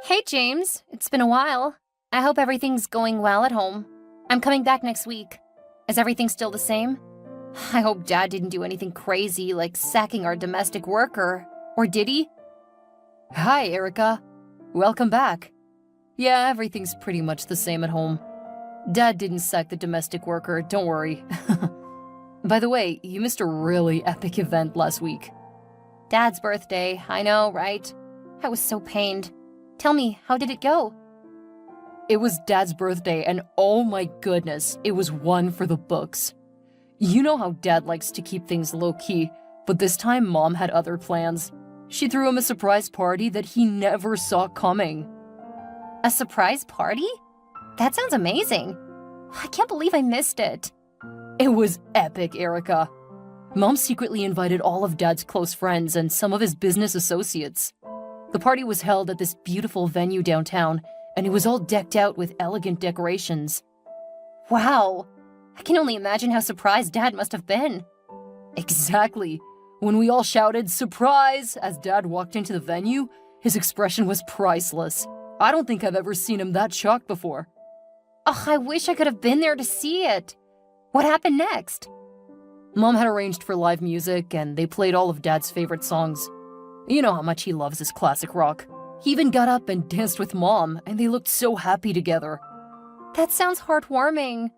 Hey, James. It's been a while. I hope everything's going well at home. I'm coming back next week. Is everything still the same? I hope Dad didn't do anything crazy like sacking our domestic worker. Or did he? Hi, Erica. Welcome back. Yeah, everything's pretty much the same at home. Dad didn't sack the domestic worker, don't worry. By the way, you missed a really epic event last week. Dad's birthday, I know, right? I was so pained. Tell me, how did it go? It was Dad's birthday, and oh my goodness, it was one for the books. You know how Dad likes to keep things low-key, but this time Mom had other plans. She threw him a surprise party that he never saw coming. A surprise party? That sounds amazing. I can't believe I missed it. It was epic, Erica. Mom secretly invited all of Dad's close friends and some of his business associates. The party was held at this beautiful venue downtown, and it was all decked out with elegant decorations. Wow. I can only imagine how surprised Dad must have been. Exactly. When we all shouted, "Surprise!" as Dad walked into the venue, his expression was priceless. I don't think I've ever seen him that shocked before. Oh, I wish I could have been there to see it. What happened next? Mom had arranged for live music, and they played all of Dad's favorite songs. You know how much he loves his classic rock. He even got up and danced with Mom, and they looked so happy together. That sounds heartwarming.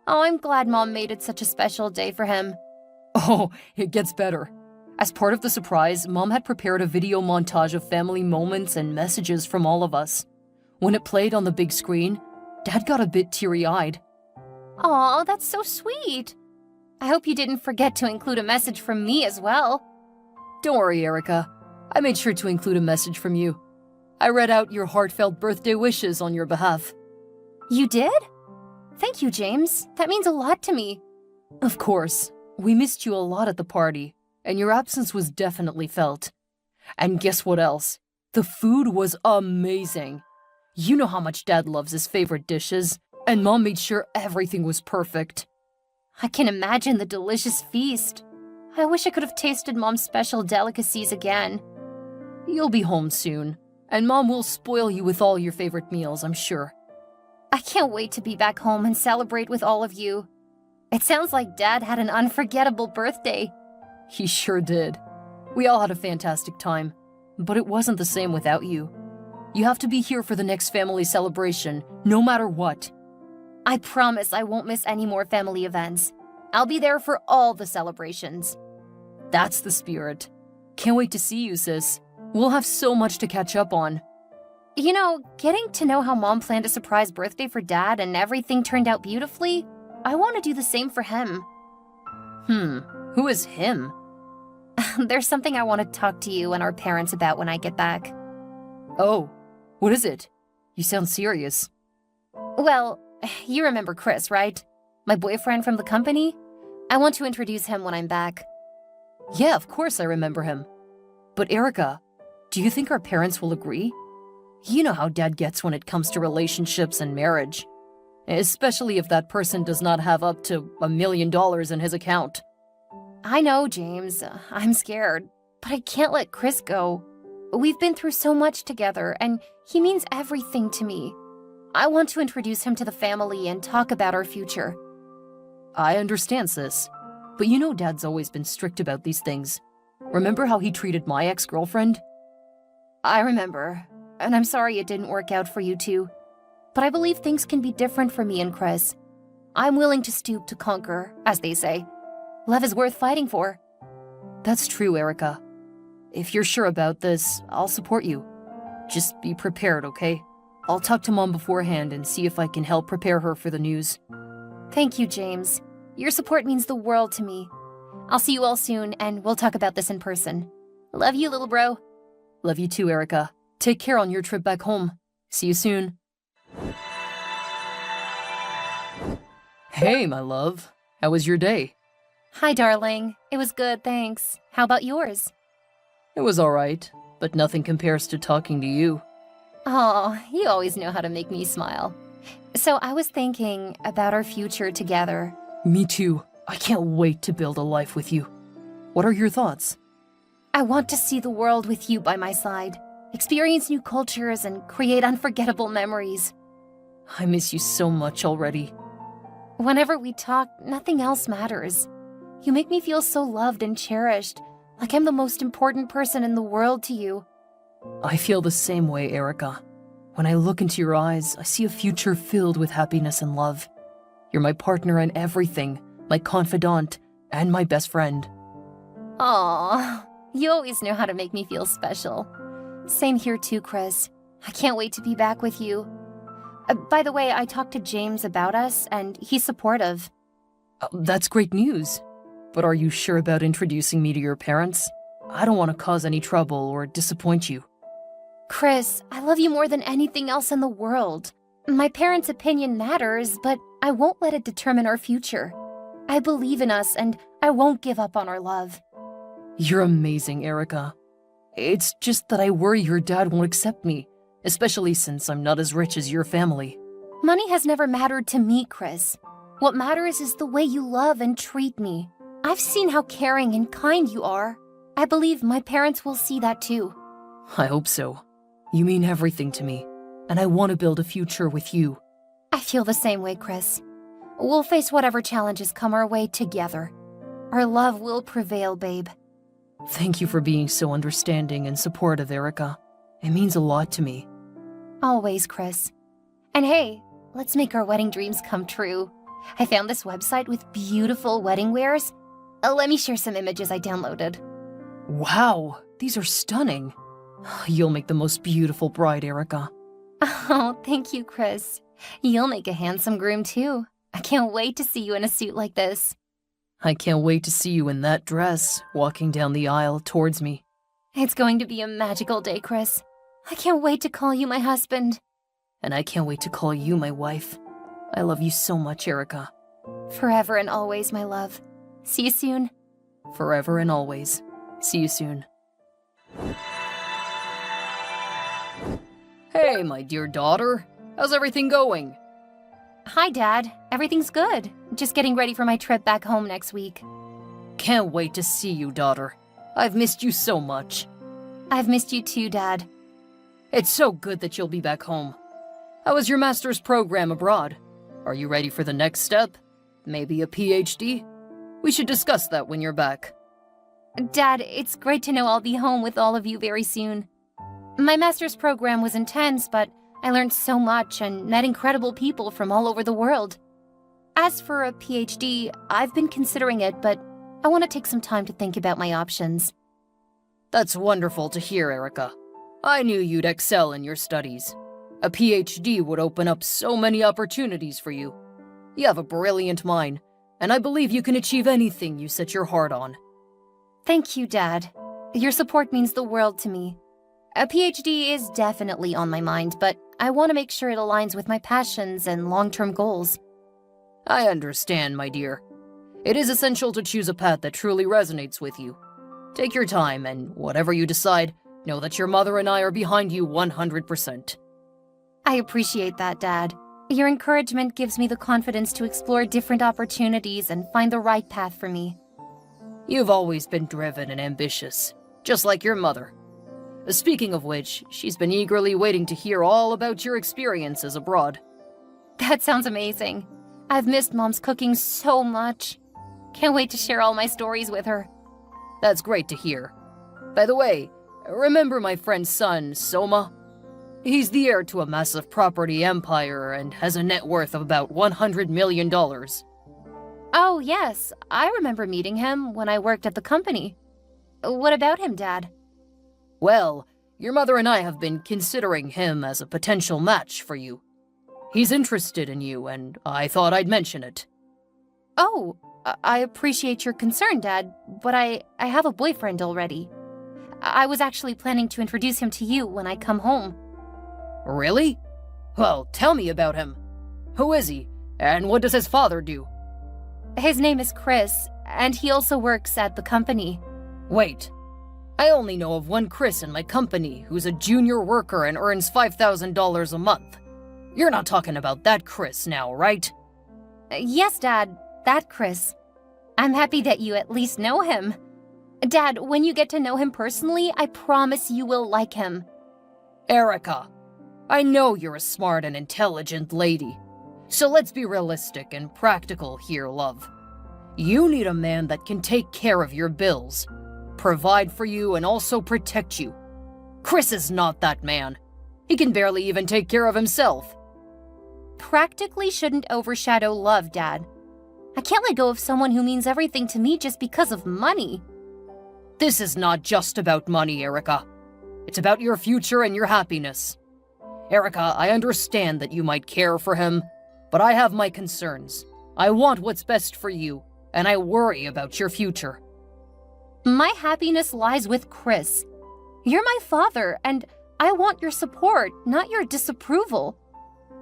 Oh, I'm glad Mom made it such a special day for him. Oh, it gets better. As part of the surprise, Mom had prepared a video montage of family moments and messages from all of us. When it played on the big screen, Dad got a bit teary-eyed. Aw, that's so sweet. I hope you didn't forget to include a message from me as well. Don't worry, Erica. I made sure to include a message from you. I read out your heartfelt birthday wishes on your behalf. You did? Thank you, James. That means a lot to me. Of course. We missed you a lot at the party, and your absence was definitely felt. And guess what else? The food was amazing. You know how much Dad loves his favorite dishes, and Mom made sure everything was perfect. I can imagine the delicious feast. I wish I could have tasted Mom's special delicacies again. You'll be home soon, and Mom will spoil you with all your favorite meals, I'm sure. I can't wait to be back home and celebrate with all of you. It sounds like Dad had an unforgettable birthday. He sure did. We all had a fantastic time, but it wasn't the same without you. You have to be here for the next family celebration, no matter what. I promise I won't miss any more family events. I'll be there for all the celebrations. That's the spirit. Can't wait to see you, sis. We'll have so much to catch up on. You know, getting to know how Mom planned a surprise birthday for Dad and everything turned out beautifully, I want to do the same for him. Who is him? There's something I want to talk to you and our parents about when I get back. Oh, what is it? You sound serious. Well, you remember Chris, right? My boyfriend from the company? I want to introduce him when I'm back. Yeah, of course I remember him. But Erica, do you think our parents will agree? You know how Dad gets when it comes to relationships and marriage. Especially if that person does not have up to $1 million in his account. I know, James. I'm scared. But I can't let Chris go. We've been through so much together, and he means everything to me. I want to introduce him to the family and talk about our future. I understand, sis. But you know Dad's always been strict about these things. Remember how he treated my ex-girlfriend? I remember, and I'm sorry it didn't work out for you two. But I believe things can be different for me and Chris. I'm willing to stoop to conquer, as they say. Love is worth fighting for. That's true, Erica. If you're sure about this, I'll support you. Just be prepared, okay? I'll talk to Mom beforehand and see if I can help prepare her for the news. Thank you, James. Your support means the world to me. I'll see you all soon, and we'll talk about this in person. Love you, little bro. Love you too, Erica. Take care on your trip back home. See you soon. Hey, my love. How was your day? Hi, darling. It was good, thanks. How about yours? It was alright, but nothing compares to talking to you. Oh, you always know how to make me smile. So I was thinking about our future together. Me too. I can't wait to build a life with you. What are your thoughts? I want to see the world with you by my side. experience new cultures, and create unforgettable memories. I miss you so much already. Whenever we talk, nothing else matters. You make me feel so loved and cherished, like I'm the most important person in the world to you. I feel the same way, Erica. When I look into your eyes, I see a future filled with happiness and love. You're my partner in everything, my confidant, and my best friend. Aww, you always know how to make me feel special. Same here too, Chris. I can't wait to be back with you. By the way, I talked to James about us, and he's supportive. That's great news. But are you sure about introducing me to your parents? I don't want to cause any trouble or disappoint you. Chris, I love you more than anything else in the world. My parents' opinion matters, but I won't let it determine our future. I believe in us, and I won't give up on our love. You're amazing, Erica. It's just that I worry your dad won't accept me, especially since I'm not as rich as your family. Money has never mattered to me, Chris. What matters is the way you love and treat me. I've seen how caring and kind you are. I believe my parents will see that too. I hope so. You mean everything to me, and I want to build a future with you. I feel the same way, Chris. We'll face whatever challenges come our way together. Our love will prevail, babe. Thank you for being so understanding and supportive, Erica. It means a lot to me. Always, Chris. And hey, let's make our wedding dreams come true. I found this website with beautiful wedding wears. Let me share some images I downloaded. Wow, these are stunning. You'll make the most beautiful bride, Erica. Oh, thank you, Chris. You'll make a handsome groom, too. I can't wait to see you in a suit like this. I can't wait to see you in that dress, walking down the aisle towards me. It's going to be a magical day, Chris. I can't wait to call you my husband. And I can't wait to call you my wife. I love you so much, Erica. Forever and always, my love. See you soon. Forever and always. See you soon. Hey, my dear daughter. How's everything going? Hi, Dad. Everything's good. Just getting ready for my trip back home next week. Can't wait to see you, daughter. I've missed you so much. I've missed you too, Dad. It's so good that you'll be back home. How was your master's program abroad? Are you ready for the next step? Maybe a PhD? We should discuss that when you're back. Dad, it's great to know I'll be home with all of you very soon. My master's program was intense, but I learned so much and met incredible people from all over the world. As for a PhD, I've been considering it, but I want to take some time to think about my options. That's wonderful to hear, Erica. I knew you'd excel in your studies. A PhD would open up so many opportunities for you. You have a brilliant mind, and I believe you can achieve anything you set your heart on. Thank you, Dad. Your support means the world to me. A PhD is definitely on my mind, but I want to make sure it aligns with my passions and long-term goals. I understand, my dear. It is essential to choose a path that truly resonates with you. Take your time, and whatever you decide, know that your mother and I are behind you 100%. I appreciate that, Dad. Your encouragement gives me the confidence to explore different opportunities and find the right path for me. You've always been driven and ambitious, just like your mother. Speaking of which, she's been eagerly waiting to hear all about your experiences abroad. That sounds amazing. I've missed Mom's cooking so much. Can't wait to share all my stories with her. That's great to hear. By the way, remember my friend's son, Soma? He's the heir to a massive property empire and has a net worth of about $100 million. Oh, yes. I remember meeting him when I worked at the company. What about him, Dad? Well, your mother and I have been considering him as a potential match for you. He's interested in you, and I thought I'd mention it. Oh, I appreciate your concern, Dad, but I have a boyfriend already. I was actually planning to introduce him to you when I come home. Really? Well, tell me about him. Who is he, and what does his father do? His name is Chris, and he also works at the company. Wait. I only know of one Chris in my company who's a junior worker and earns $5,000 a month. You're not talking about that Chris now, right? Yes, Dad, that Chris. I'm happy that you at least know him. Dad, when you get to know him personally, I promise you will like him. Erica, I know you're a smart and intelligent lady. So let's be realistic and practical here, love. You need a man that can take care of your bills, provide for you, and also protect you. Chris is not that man. He can barely even take care of himself. Practically shouldn't overshadow love, Dad. I can't let go of someone who means everything to me just because of money. This is not just about money, Erica. It's about your future and your happiness. Erica, I understand that you might care for him, but I have my concerns. I want what's best for you, and I worry about your future. My happiness lies with Chris. You're my father, and I want your support, not your disapproval.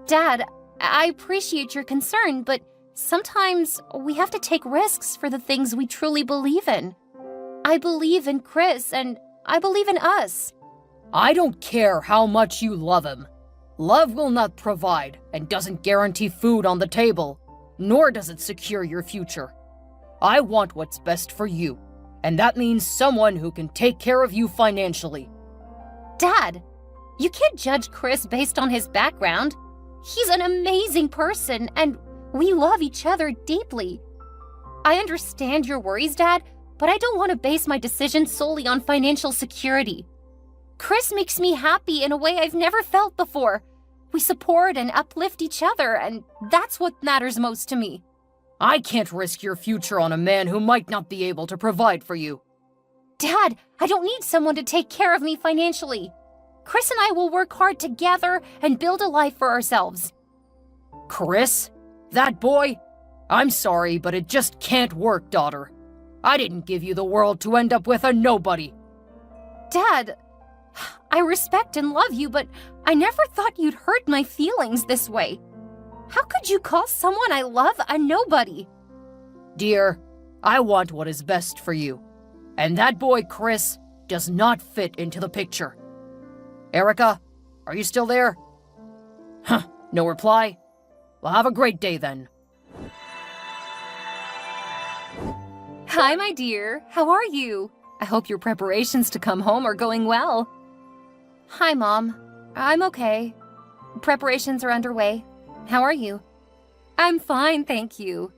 Dad, I appreciate your concern, but sometimes we have to take risks for the things we truly believe in. I believe in Chris, and I believe in us. I don't care how much you love him. Love will not provide and doesn't guarantee food on the table, nor does it secure your future. I want what's best for you, and that means someone who can take care of you financially. Dad, you can't judge Chris based on his background. He's an amazing person, and we love each other deeply. I understand your worries, Dad, but I don't want to base my decision solely on financial security. Chris makes me happy in a way I've never felt before. We support and uplift each other, and that's what matters most to me. I can't risk your future on a man who might not be able to provide for you. Dad, I don't need someone to take care of me financially. Chris and I will work hard together and build a life for ourselves. Chris? That boy? I'm sorry, but it just can't work, daughter. I didn't give you the world to end up with a nobody. Dad, I respect and love you, but I never thought you'd hurt my feelings this way. How could you call someone I love a nobody? Dear, I want what is best for you. And that boy, Chris, does not fit into the picture. Erica, are you still there? Huh, no reply? Well, have a great day then. Hi, my dear. How are you? I hope your preparations to come home are going well. Hi, Mom. I'm okay. Preparations are underway. How are you? I'm fine, thank you.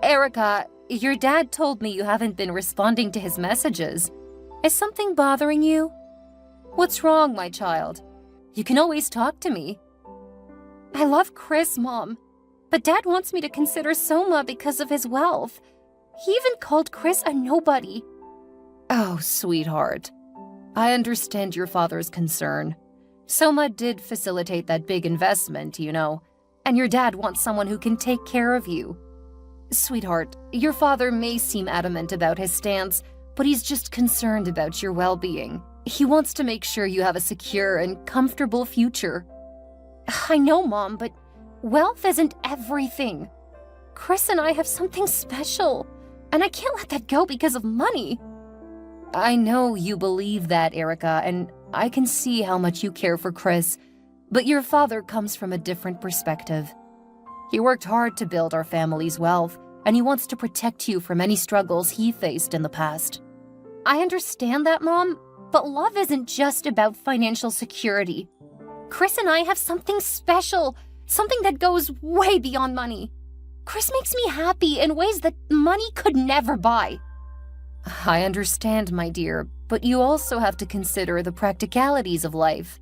Erica, your dad told me you haven't been responding to his messages. Is something bothering you? What's wrong, my child? You can always talk to me. I love Chris, Mom, but Dad wants me to consider Soma because of his wealth. He even called Chris a nobody. Oh, sweetheart. I understand your father's concern. Soma did facilitate that big investment, you know, and your dad wants someone who can take care of you. Sweetheart, your father may seem adamant about his stance, but he's just concerned about your well-being. He wants to make sure you have a secure and comfortable future. I know, Mom, but wealth isn't everything. Chris and I have something special, and I can't let that go because of money. I know you believe that, Erica, and I can see how much you care for Chris, but your father comes from a different perspective. He worked hard to build our family's wealth, and he wants to protect you from any struggles he faced in the past. I understand that, Mom, but love isn't just about financial security. Chris and I have something special, something that goes way beyond money. Chris makes me happy in ways that money could never buy. I understand, my dear, but you also have to consider the practicalities of life.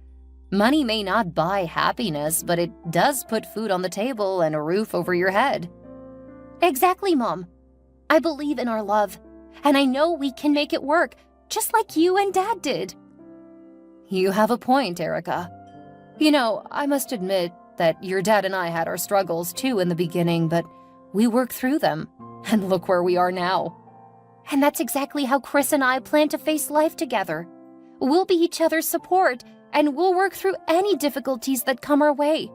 Money may not buy happiness, but it does put food on the table and a roof over your head. Exactly, Mom. I believe in our love, and I know we can make it work, just like you and Dad did. You have a point, Erica. You know, I must admit that your dad and I had our struggles too in the beginning, but we worked through them, and look where we are now. And that's exactly how Chris and I plan to face life together. We'll be each other's support, and we'll work through any difficulties that come our way.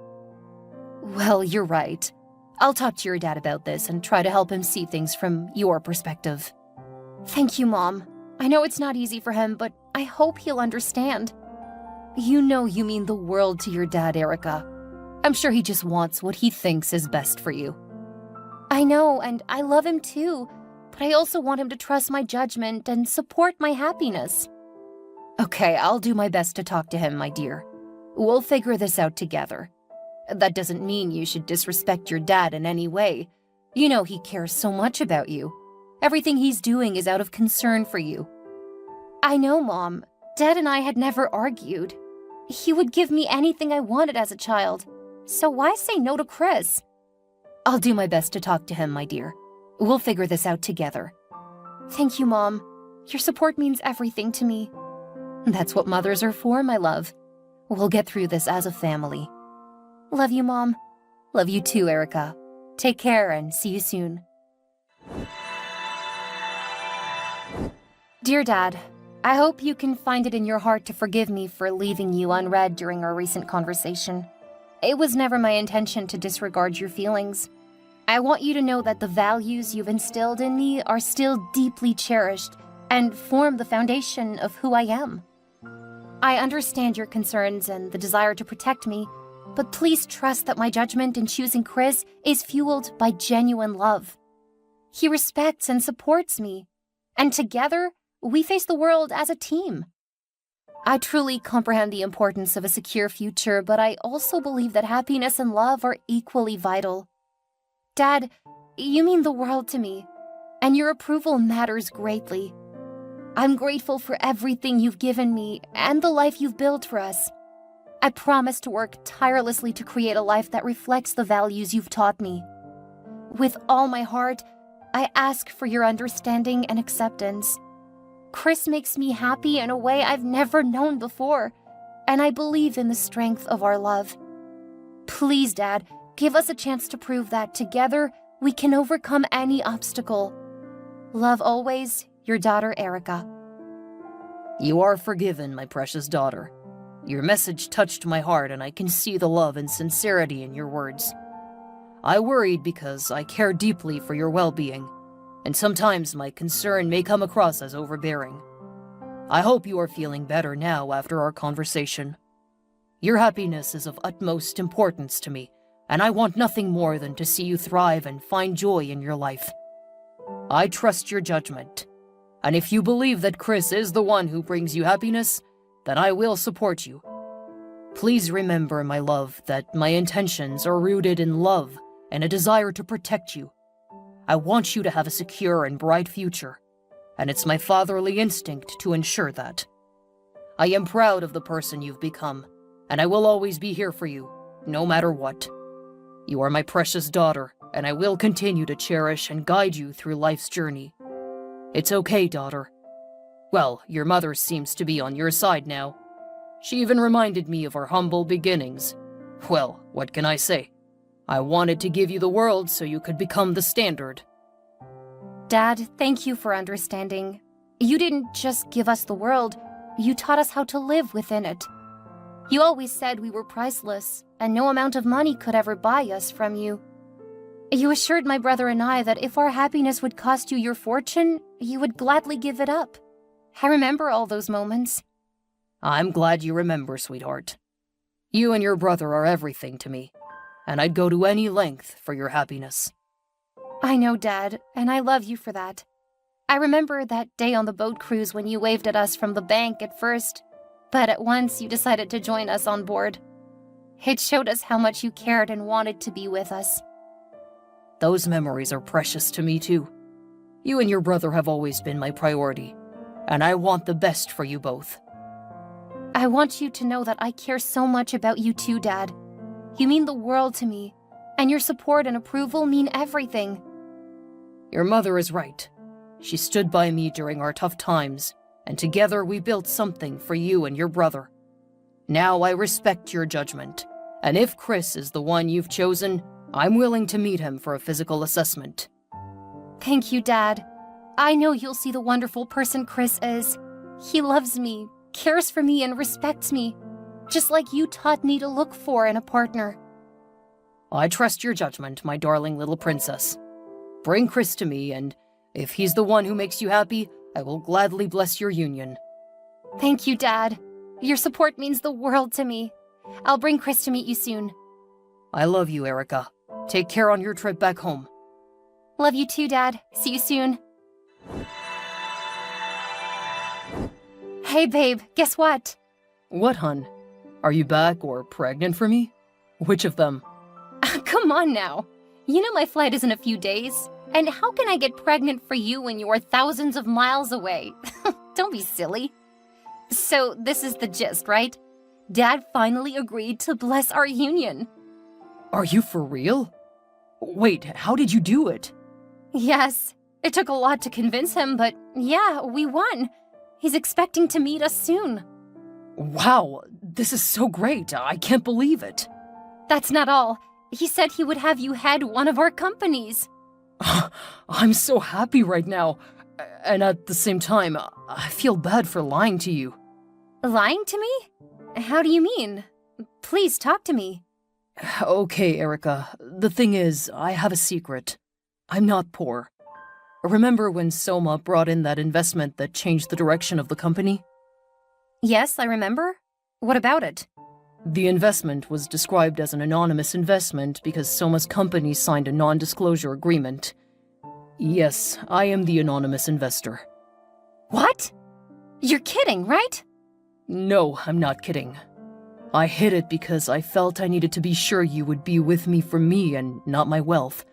Well, you're right. I'll talk to your dad about this and try to help him see things from your perspective. Thank you, Mom. I know it's not easy for him, but I hope he'll understand. You know you mean the world to your dad, Erica. I'm sure he just wants what he thinks is best for you. I know, and I love him too, but I also want him to trust my judgment and support my happiness. Okay, I'll do my best to talk to him, my dear. We'll figure this out together. That doesn't mean you should disrespect your dad in any way. You know he cares so much about you. Everything he's doing is out of concern for you. I know, Mom. Dad and I had never argued. He would give me anything I wanted as a child. So why say no to Chris? I'll do my best to talk to him, my dear. We'll figure this out together. Thank you, Mom. Your support means everything to me. That's what mothers are for, my love. We'll get through this as a family. Love you, Mom. Love you too, Erica. Take care and see you soon. Dear Dad, I hope you can find it in your heart to forgive me for leaving you unread during our recent conversation. It was never my intention to disregard your feelings. I want you to know that the values you've instilled in me are still deeply cherished and form the foundation of who I am. I understand your concerns and the desire to protect me, but please trust that my judgment in choosing Chris is fueled by genuine love. He respects and supports me, and together, we face the world as a team. I truly comprehend the importance of a secure future, but I also believe that happiness and love are equally vital. Dad, you mean the world to me, and your approval matters greatly. I'm grateful for everything you've given me and the life you've built for us. I promise to work tirelessly to create a life that reflects the values you've taught me. With all my heart, I ask for your understanding and acceptance. Chris makes me happy in a way I've never known before, and I believe in the strength of our love. Please, Dad, give us a chance to prove that together we can overcome any obstacle. Love always, your daughter Erica. You are forgiven, my precious daughter. Your message touched my heart, and I can see the love and sincerity in your words. I worried because I care deeply for your well-being, and sometimes my concern may come across as overbearing. I hope you are feeling better now after our conversation. Your happiness is of utmost importance to me, and I want nothing more than to see you thrive and find joy in your life. I trust your judgment, and if you believe that Chris is the one who brings you happiness, then I will support you. Please remember, my love, that my intentions are rooted in love and a desire to protect you. I want you to have a secure and bright future, and it's my fatherly instinct to ensure that. I am proud of the person you've become, and I will always be here for you, no matter what. You are my precious daughter, and I will continue to cherish and guide you through life's journey. It's okay, daughter. Well, your mother seems to be on your side now. She even reminded me of our humble beginnings. Well, what can I say? I wanted to give you the world so you could become the standard. Dad, thank you for understanding. You didn't just give us the world, you taught us how to live within it. You always said we were priceless, and no amount of money could ever buy us from you. You assured my brother and I that if our happiness would cost you your fortune, you would gladly give it up. I remember all those moments. I'm glad you remember, sweetheart. You and your brother are everything to me, and I'd go to any length for your happiness. I know, Dad, and I love you for that. I remember that day on the boat cruise when you waved at us from the bank at first, but at once you decided to join us on board. It showed us how much you cared and wanted to be with us. Those memories are precious to me, too. You and your brother have always been my priority, and I want the best for you both. I want you to know that I care so much about you too, Dad. You mean the world to me, and your support and approval mean everything. Your mother is right. She stood by me during our tough times, and together we built something for you and your brother. Now I respect your judgment, and if Chris is the one you've chosen, I'm willing to meet him for a physical assessment. Thank you, Dad. I know you'll see the wonderful person Chris is. He loves me, cares for me, and respects me, just like you taught me to look for in a partner. I trust your judgment, my darling little princess. Bring Chris to me, and if he's the one who makes you happy, I will gladly bless your union. Thank you, Dad. Your support means the world to me. I'll bring Chris to meet you soon. I love you, Erica. Take care on your trip back home. Love you too, Dad. See you soon. Hey, babe, guess what? What, hun? Are you back or pregnant for me? Which of them? Come on now. You know my flight is in a few days. And how can I get pregnant for you when you are thousands of miles away? Don't be silly. So this is the gist, right? Dad finally agreed to bless our union. Are you for real? Wait, how did you do it? Yes, it took a lot to convince him, but yeah, we won. He's expecting to meet us soon. Wow, this is so great. I can't believe it. That's not all. He said he would have you head one of our companies. I'm so happy right now. And at the same time, I feel bad for lying to you. Lying to me? How do you mean? Please talk to me. Okay, Erica. The thing is, I have a secret. I'm not poor. Remember when Soma brought in that investment that changed the direction of the company? Yes, I remember. What about it? The investment was described as an anonymous investment because Soma's company signed a non-disclosure agreement. Yes, I am the anonymous investor. What? You're kidding, right? No, I'm not kidding. I hid it because I felt I needed to be sure you would be with me for me and not my wealth.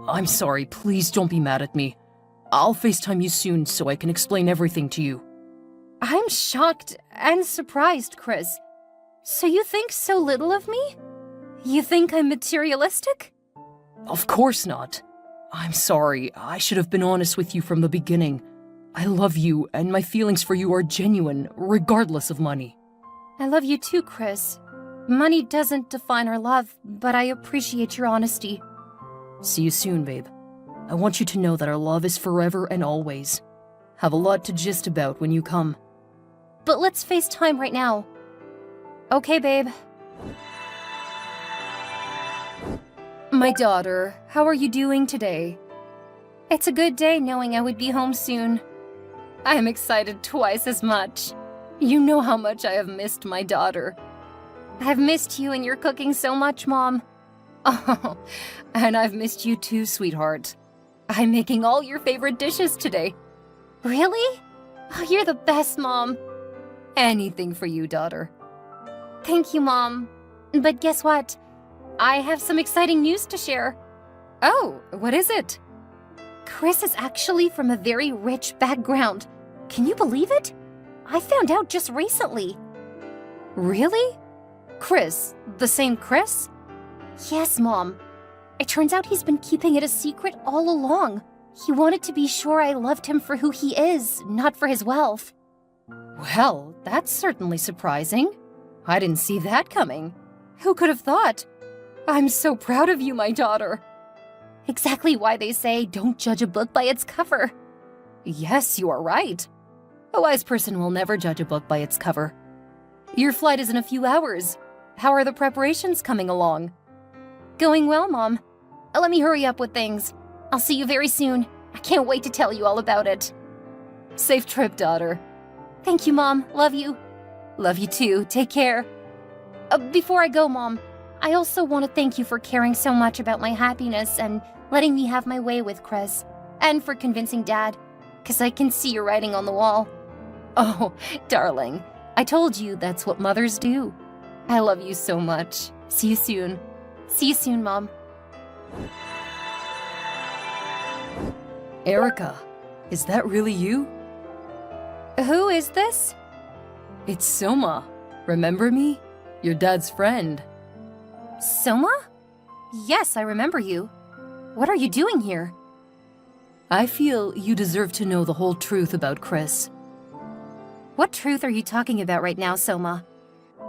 I'm sorry, please don't be mad at me. I'll FaceTime you soon so I can explain everything to you. I'm shocked and surprised, Chris. So you think so little of me? You think I'm materialistic? Of course not. I'm sorry, I should have been honest with you from the beginning. I love you, and my feelings for you are genuine, regardless of money. I love you too, Chris. Money doesn't define our love, but I appreciate your honesty. See you soon, babe. I want you to know that our love is forever and always. Have a lot to gist about when you come. But let's FaceTime right now. Okay, babe. My daughter, how are you doing today? It's a good day knowing I would be home soon. I am excited twice as much. You know how much I have missed my daughter. I've missed you and your cooking so much, Mom. Oh, and I've missed you too, sweetheart. I'm making all your favorite dishes today. Really? Oh, you're the best, Mom. Anything for you, daughter. Thank you, Mom. But guess what? I have some exciting news to share. Oh, what is it? Chris is actually from a very rich background. Can you believe it? I found out just recently. Really? Chris? The same Chris? Yes, Mom. It turns out he's been keeping it a secret all along. He wanted to be sure I loved him for who he is, not for his wealth. Well, that's certainly surprising. I didn't see that coming. Who could have thought? I'm so proud of you, my daughter. Exactly why they say don't judge a book by its cover. Yes, you are right. A wise person will never judge a book by its cover. Your flight is in a few hours. How are the preparations coming along? Going well, Mom. Let me hurry up with things. I'll see you very soon. I can't wait to tell you all about it. Safe trip, daughter. Thank you, Mom. Love you. Love you too. Take care. Before I go, Mom, I also want to thank you for caring so much about my happiness and letting me have my way with Chris, and for convincing Dad, because I can see your writing on the wall. Oh, darling, I told you that's what mothers do. I love you so much. See you soon. See you soon, Mom. Erica, is that really you? Who is this? It's Soma. Remember me? Your dad's friend. Soma? Yes, I remember you. What are you doing here? I feel you deserve to know the whole truth about Chris. What truth are you talking about right now, Soma?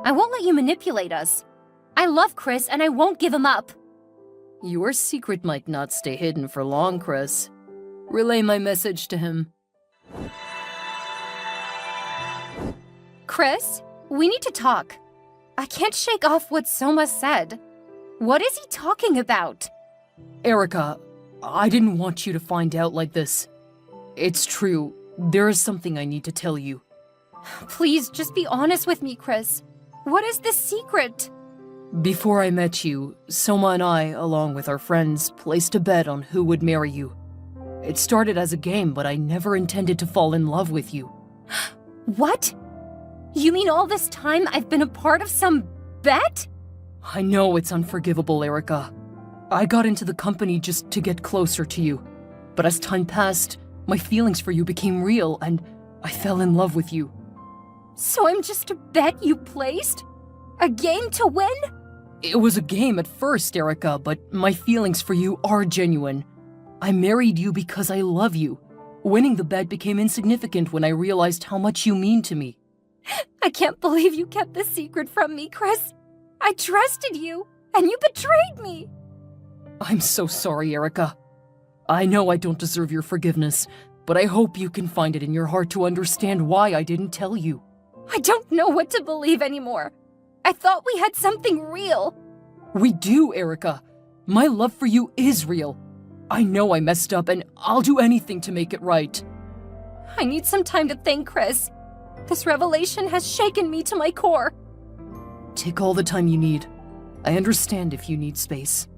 I won't let you manipulate us. I love Chris and I won't give him up. Your secret might not stay hidden for long, Chris. Relay my message to him. Chris, we need to talk. I can't shake off what Soma said. What is he talking about? Erica, I didn't want you to find out like this. It's true. There is something I need to tell you. Please, just be honest with me, Chris. What is this secret? Before I met you, Soma and I, along with our friends, placed a bet on who would marry you. It started as a game, but I never intended to fall in love with you. What? You mean all this time I've been a part of some bet? I know it's unforgivable, Erica. I got into the company just to get closer to you. But as time passed, my feelings for you became real and I fell in love with you. So I'm just a bet you placed? A game to win? It was a game at first, Erica, but my feelings for you are genuine. I married you because I love you. Winning the bet became insignificant when I realized how much you mean to me. I can't believe you kept this secret from me, Chris. I trusted you, and you betrayed me. I'm so sorry, Erica. I know I don't deserve your forgiveness, but I hope you can find it in your heart to understand why I didn't tell you. I don't know what to believe anymore. I thought we had something real. We do, Erica. My love for you is real. I know I messed up, and I'll do anything to make it right. I need some time to think, Chris. This revelation has shaken me to my core. Take all the time you need. I understand if you need space.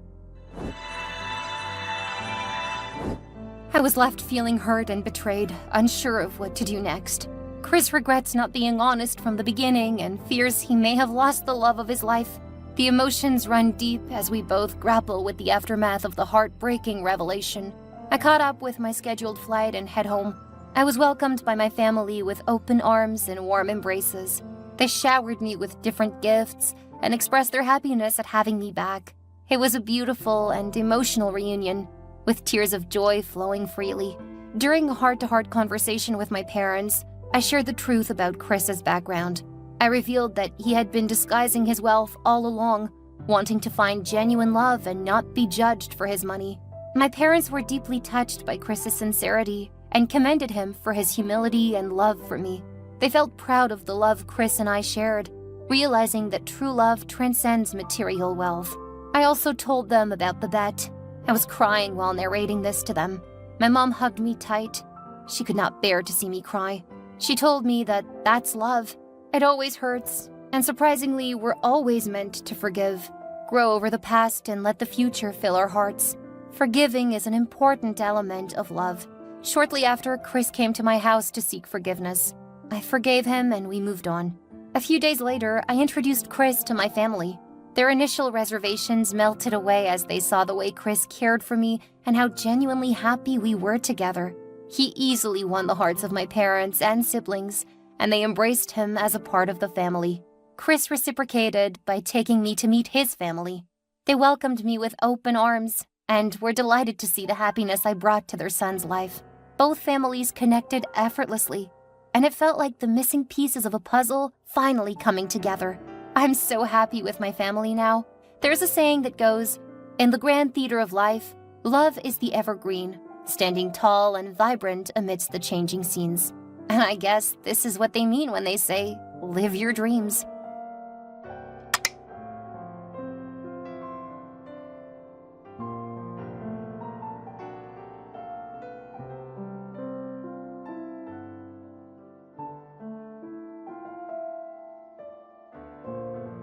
I was left feeling hurt and betrayed, unsure of what to do next. Chris regrets not being honest from the beginning and fears he may have lost the love of his life. The emotions run deep as we both grapple with the aftermath of the heartbreaking revelation. I caught up with my scheduled flight and head home. I was welcomed by my family with open arms and warm embraces. They showered me with different gifts and expressed their happiness at having me back. It was a beautiful and emotional reunion, with tears of joy flowing freely. During a heart-to-heart conversation with my parents, I shared the truth about Chris's background. I revealed that he had been disguising his wealth all along, wanting to find genuine love and not be judged for his money. My parents were deeply touched by Chris's sincerity and commended him for his humility and love for me. They felt proud of the love Chris and I shared, realizing that true love transcends material wealth. I also told them about the bet. I was crying while narrating this to them. My mom hugged me tight. She could not bear to see me cry. She told me that that's love. It always hurts, and surprisingly, we're always meant to forgive, grow over the past, and let the future fill our hearts. Forgiving is an important element of love. Shortly after, Chris came to my house to seek forgiveness. I forgave him and we moved on. A few days later, I introduced Chris to my family. Their initial reservations melted away as they saw the way Chris cared for me and how genuinely happy we were together. He easily won the hearts of my parents and siblings, and they embraced him as a part of the family. Chris reciprocated by taking me to meet his family. They welcomed me with open arms and were delighted to see the happiness I brought to their son's life. Both families connected effortlessly, and it felt like the missing pieces of a puzzle finally coming together. I'm so happy with my family now. There's a saying that goes, "In the grand theater of life, love is the evergreen, standing tall and vibrant amidst the changing scenes." And I guess this is what they mean when they say, live your dreams.